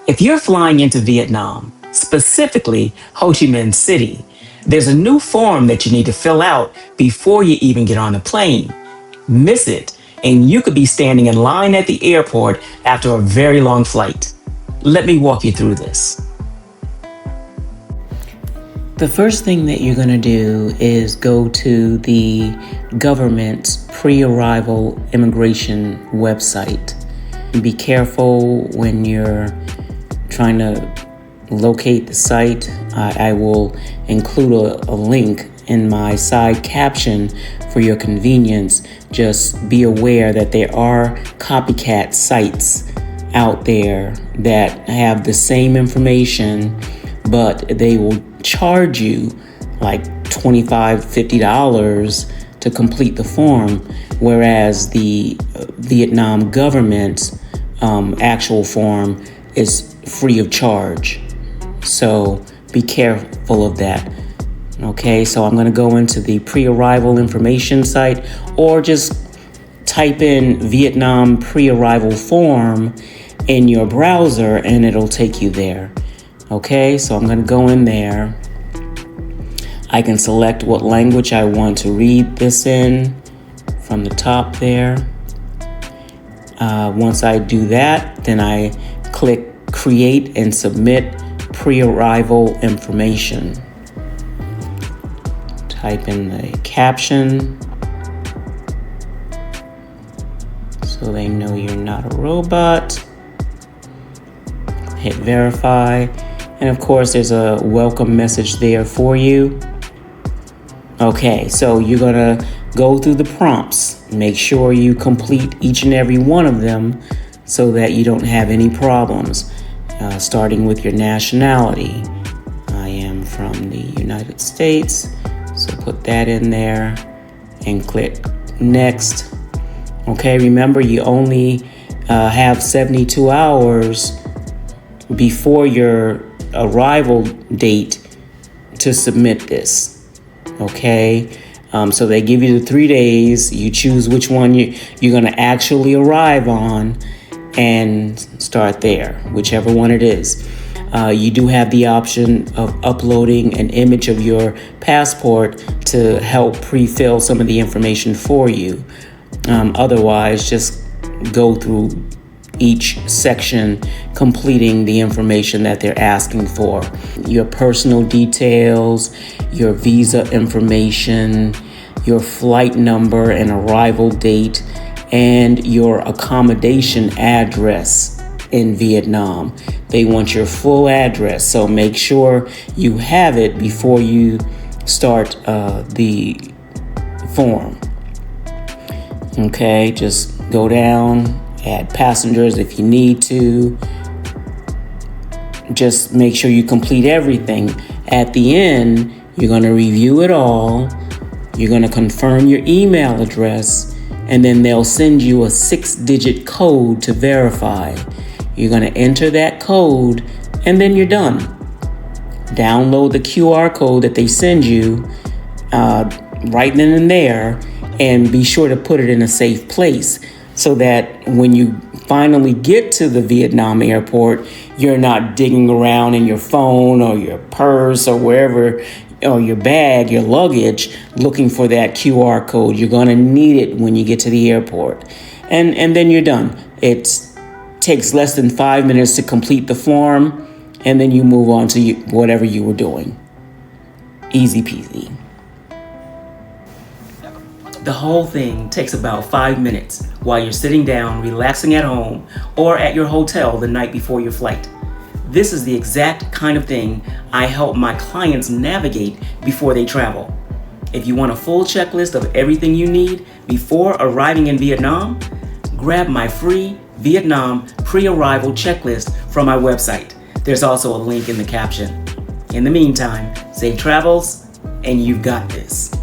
If you're flying into Vietnam, specifically Ho Chi Minh City, there's a new form that you need to fill out before you even get on the plane. Miss it, and you could be standing in line at the airport after a very long flight. Let me walk you through this. The first thing that you're going to do is go to the government's pre-arrival immigration website. Be careful when you're trying to locate the site. I will include a link in my side caption for your convenience. Just be aware that there are copycat sites out there that have the same information, but they will charge you like $25, $50 to complete the form, whereas the Vietnam government's actual form is free of charge. So be careful of that. Okay, so I'm going to go into the pre-arrival information site, or just type in Vietnam pre-arrival form in your browser and it'll take you there. Okay, so I'm going to go in there. I can select what language I want to read this in from the top there. Once I do that, then I click Create and Submit Pre-Arrival Information. Type in the caption so they know you're not a robot. Hit Verify. And of course, there's a welcome message there for you. Okay, so you're gonna go through the prompts. Make sure you complete each and every one of them so that you don't have any problems. Starting with your nationality. I am from the United States, so put that in there and click Next. Okay, remember you only have 72 hours before your arrival date to submit this. Okay, so they give you the 3 days. You choose which one you're going to actually arrive on and start there, whichever one it is. You do have the option of uploading an image of your passport to help pre-fill some of the information for you. Otherwise, just go through each section, completing the information that they're asking for. Your personal details, your visa information, your flight number and arrival date, and your accommodation address in Vietnam. They want your full address, so make sure you have it before you start the form. Okay, just go down, add passengers if you need to. Just make sure you complete everything. At the end, you're going to review it all. You're going to confirm your email address, and then they'll send you a 6-digit code to verify. You're going to enter that code, and then you're done. Download the QR code that they send you right then and there, and be sure to put it in a safe place so that when you finally get to the Vietnam airport, you're not digging around in your phone or your purse or wherever, or your bag, your luggage, looking for that QR code. You're going to need it when you get to the airport. And then you're done. It takes less than 5 minutes to complete the form, and then you move on to whatever you were doing. Easy peasy. The whole thing takes about 5 minutes while you're sitting down, relaxing at home, or at your hotel the night before your flight. This is the exact kind of thing I help my clients navigate before they travel. If you want a full checklist of everything you need before arriving in Vietnam, grab my free Vietnam pre-arrival checklist from my website. There's also a link in the caption. In the meantime, safe travels, and you've got this.